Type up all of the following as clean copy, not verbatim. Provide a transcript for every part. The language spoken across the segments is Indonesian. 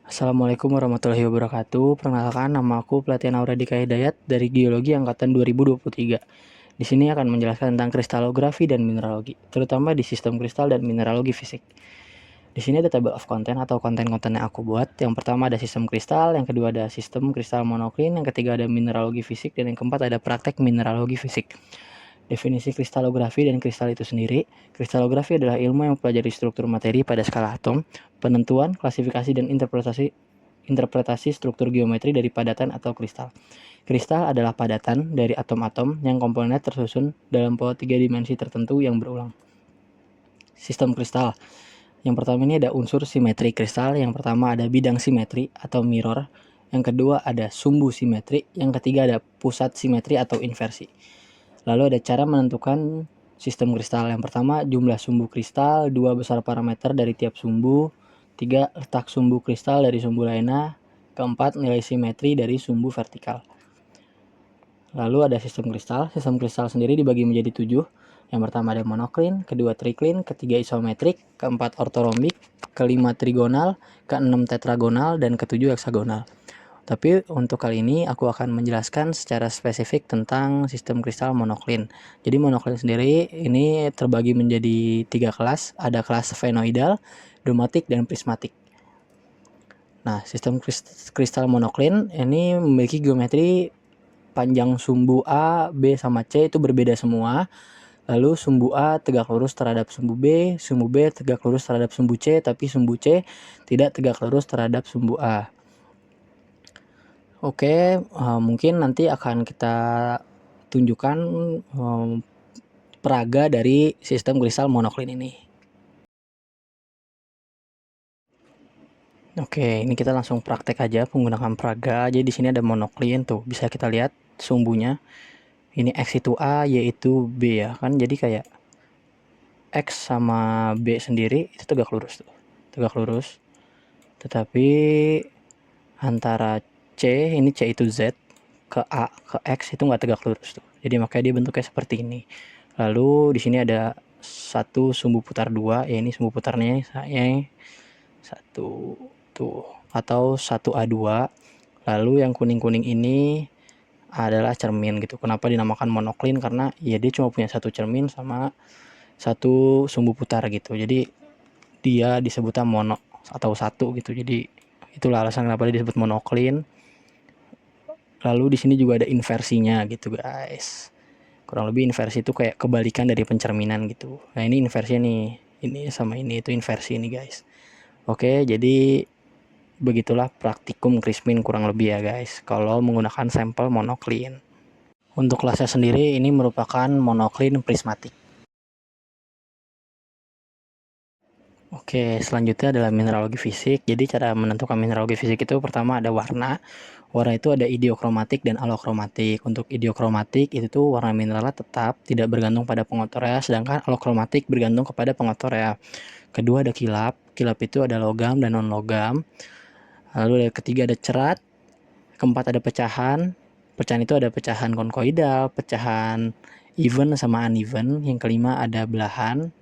Assalamualaikum warahmatullahi wabarakatuh. Perkenalkan, nama aku Pelatihan Aura Dika Hidayat dari Geologi Angkatan 2023. Di sini akan menjelaskan tentang kristalografi dan mineralogi, terutama di sistem kristal dan mineralogi fisik. Di sini ada table of content atau konten-konten yang aku buat. Yang pertama ada sistem kristal, yang kedua ada sistem kristal monoklin, yang ketiga ada mineralogi fisik, dan yang keempat ada praktek mineralogi fisik. Definisi kristalografi dan kristal itu sendiri. Kristalografi adalah ilmu yang mempelajari struktur materi pada skala atom, penentuan, klasifikasi, dan interpretasi struktur geometri dari padatan atau kristal. Kristal adalah padatan dari atom-atom yang komponennya tersusun dalam pola 3 dimensi tertentu yang berulang. Sistem kristal. Yang pertama ini ada unsur simetri kristal. Yang pertama ada bidang simetri atau mirror. Yang kedua ada sumbu simetri. Yang ketiga ada pusat simetri atau inversi. Lalu ada cara menentukan sistem kristal. Yang pertama, jumlah sumbu kristal, 2 besar parameter dari tiap sumbu, 3 letak sumbu kristal dari sumbu lainnya, keempat nilai simetri dari sumbu vertikal. Lalu ada sistem kristal. Sistem kristal sendiri dibagi menjadi 7. Yang pertama ada monoklin, kedua triklin, ketiga isometrik, keempat ortorombik, kelima trigonal, keenam tetragonal, dan ketujuh heksagonal. Tapi untuk kali ini aku akan menjelaskan secara spesifik tentang sistem kristal monoklin. Jadi monoklin sendiri ini terbagi menjadi 3 kelas. Ada kelas sphenoidal, domatik, dan prismatik. Nah, sistem kristal monoklin ini memiliki geometri panjang sumbu A, B, sama C itu berbeda semua. Lalu sumbu A tegak lurus terhadap sumbu B tegak lurus terhadap sumbu C, tapi sumbu C tidak tegak lurus terhadap sumbu A. Oke, mungkin nanti akan kita tunjukkan peraga dari sistem kristal monoklin ini. Oke, ini kita langsung praktek aja menggunakan peraga. Jadi di sini ada monoklin tuh, bisa kita lihat sumbunya. Ini X itu A, Y itu B ya kan. Jadi kayak X sama B sendiri itu tegak lurus tuh. Tegak lurus. Tetapi antara C, ini C itu Z, ke A, ke X itu nggak tegak lurus tuh. Jadi makanya dia bentuknya seperti ini. Lalu di sini ada satu sumbu putar 2, ya ini sumbu putarnya saya satu tuh atau 1A2. Lalu yang kuning-kuning ini adalah cermin gitu. Kenapa dinamakan monoklin? Karena ya dia cuma punya satu cermin sama satu sumbu putar gitu. Jadi dia disebutnya mono atau satu gitu. Jadi itulah alasan kenapa dia disebut monoklin. Lalu di sini juga ada inversinya gitu guys. Kurang lebih inversi itu kayak kebalikan dari pencerminan gitu. Nah ini inversinya nih, ini sama ini itu inversi ini guys. Oke, jadi begitulah praktikum Crispin kurang lebih ya guys, kalau menggunakan sampel monoklin. Untuk kelasnya sendiri ini merupakan monoklin prismatik. Oke, selanjutnya adalah mineralogi fisik. Jadi cara menentukan mineralogi fisik itu pertama ada warna. Warna itu ada ideokromatik dan alokromatik. Untuk ideokromatik itu tuh warna mineralnya tetap tidak bergantung pada pengotornya, sedangkan alokromatik bergantung kepada pengotornya. Kedua ada kilap. Kilap itu ada logam dan non logam. Lalu ketiga ada cerat. Keempat ada pecahan. Pecahan itu ada pecahan konkoidal, pecahan even sama uneven. Yang kelima ada belahan.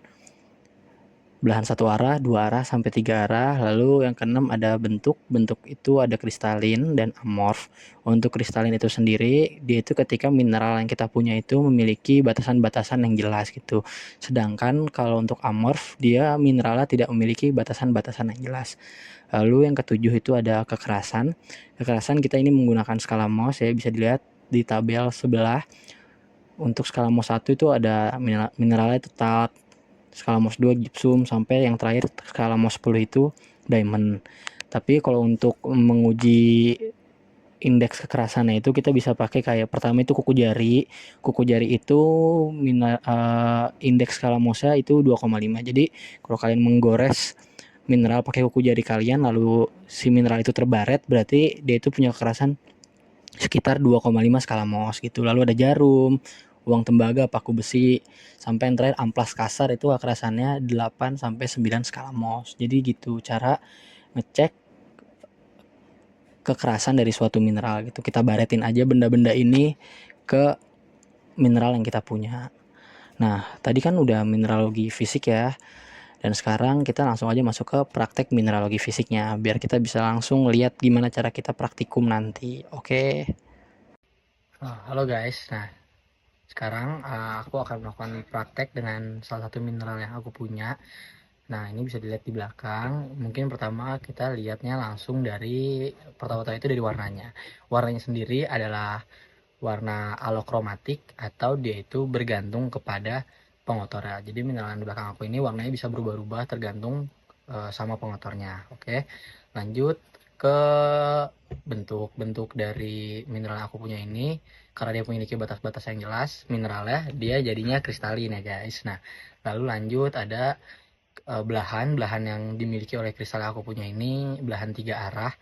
Belahan satu arah, dua arah, sampai tiga arah. Lalu yang keenam ada bentuk. Bentuk itu ada kristalin dan amorf. Untuk kristalin itu sendiri, dia itu ketika mineral yang kita punya itu memiliki batasan-batasan yang jelas gitu. Sedangkan kalau untuk amorf, dia mineralnya tidak memiliki batasan-batasan yang jelas. Lalu yang ketujuh itu ada kekerasan. Kekerasan kita ini menggunakan skala Mohs ya, bisa dilihat di tabel sebelah. Untuk skala Mohs 1 itu ada mineralnya tetap, skala Mohs 2 gypsum, sampai yang terakhir skala Mohs 10 itu diamond. Tapi kalau untuk menguji indeks kekerasannya itu kita bisa pakai kayak pertama itu kuku jari. Kuku jari itu indeks skala Mohsnya itu 2,5. Jadi kalau kalian menggores mineral pakai kuku jari kalian lalu si mineral itu terbaret, berarti dia itu punya kekerasan sekitar 2,5 skala Mohs gitu. Lalu ada jarum, uang tembaga, paku besi, sampai yang terakhir amplas kasar itu kekerasannya 8 sampai 9 skala Mohs. Jadi gitu cara ngecek kekerasan dari suatu mineral gitu. Kita baretin aja benda-benda ini ke mineral yang kita punya. Nah, tadi kan udah mineralogi fisik ya. Dan sekarang kita langsung aja masuk ke praktek mineralogi fisiknya, biar kita bisa langsung lihat gimana cara kita praktikum nanti. Oke. Halo guys, nah sekarang aku akan melakukan praktek dengan salah satu mineral yang aku punya. Nah ini bisa dilihat di belakang. Mungkin pertama kita lihatnya langsung dari pertama-tama itu dari warnanya. Warnanya sendiri adalah warna alokromatik atau dia itu bergantung kepada pengotornya. Jadi mineral di belakang aku ini warnanya bisa berubah-ubah tergantung sama pengotornya. Oke, lanjut ke bentuk-bentuk dari mineral yang aku punya ini. Karena dia memiliki batas-batas yang jelas, mineralnya dia jadinya kristalin ya guys. Nah, lalu lanjut ada belahan yang dimiliki oleh kristal yang aku punya ini belahan 3 arah,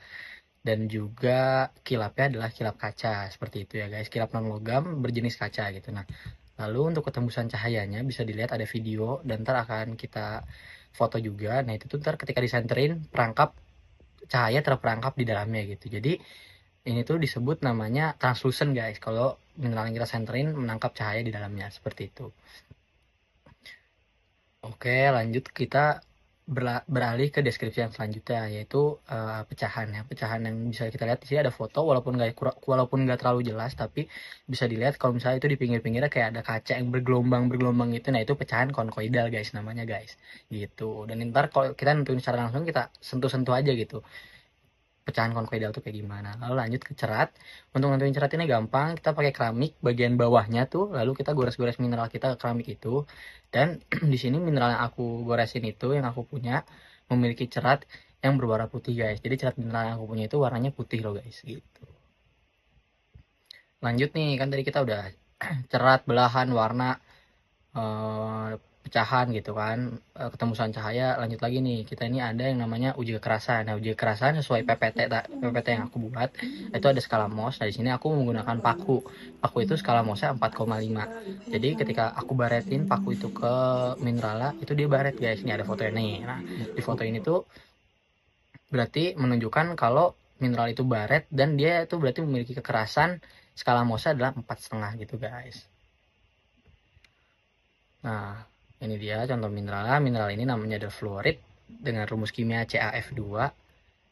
dan juga kilapnya adalah kilap kaca seperti itu ya guys, kilap non logam berjenis kaca gitu. Nah lalu untuk ketembusan cahayanya bisa dilihat ada video dan ntar akan kita foto juga. Nah itu tuh ntar ketika disenterin perangkap cahaya terperangkap di dalamnya gitu. Jadi ini tuh disebut namanya translucent guys, kalau mineral yang kita senterin menangkap cahaya di dalamnya seperti itu. Oke, lanjut kita beralih ke deskripsi yang selanjutnya, yaitu pecahan ya. Pecahan yang bisa kita lihat di sini ada foto, walaupun nggak terlalu jelas, tapi bisa dilihat kalau misalnya itu di pinggir-pinggirnya kayak ada kaca yang bergelombang gitu. Nah itu pecahan konkoidal guys namanya guys, gitu. Dan ntar kalau kita nentuin secara langsung kita sentuh-sentuh aja gitu pecahan konkoidal tuh kayak gimana. Lalu lanjut ke cerat. Untuk nentuin cerat ini gampang, kita pakai keramik bagian bawahnya tuh, lalu kita gores-gores mineral kita ke keramik itu. Dan di sini mineral yang aku goresin itu, yang aku punya, memiliki cerat yang berwarna putih guys. Jadi cerat mineral yang aku punya itu warnanya putih loh guys, gitu. Lanjut nih, kan tadi kita udah cerat, belahan, warna, pecahan gitu kan, ketembusan cahaya. Lanjut lagi nih, kita ini ada yang namanya uji kekerasan. Nah uji kekerasan sesuai PPT yang aku buat itu ada skala Mohs. Nah di sini aku menggunakan paku itu skala Mohsnya 4,5. Jadi ketika aku baretin paku itu ke mineralnya itu dia baret guys. Ini ada fotonya nih. Nah di foto ini tuh berarti menunjukkan kalau mineral itu baret dan dia itu berarti memiliki kekerasan skala Mohsnya adalah 4,5 gitu guys. Nah, ini dia contoh mineralnya. Mineral ini namanya adalah fluorit dengan rumus kimia CaF2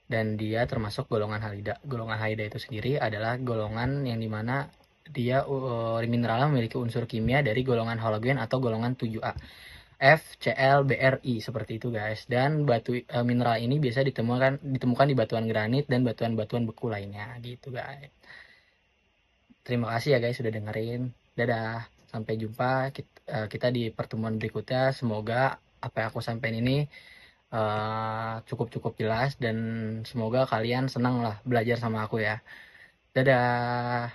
dan dia termasuk golongan halida. Golongan halida itu sendiri adalah golongan yang dimana dia mineralnya memiliki unsur kimia dari golongan halogen atau golongan 7A. FClBrI seperti itu guys. Dan mineral ini biasa ditemukan di batuan granit dan batuan-batuan beku lainnya gitu guys. Terima kasih ya guys sudah dengerin. Dadah. Sampai jumpa kita di pertemuan berikutnya. Semoga apa yang aku sampaikan ini cukup jelas dan semoga kalian senang lah belajar sama aku ya. Dadah.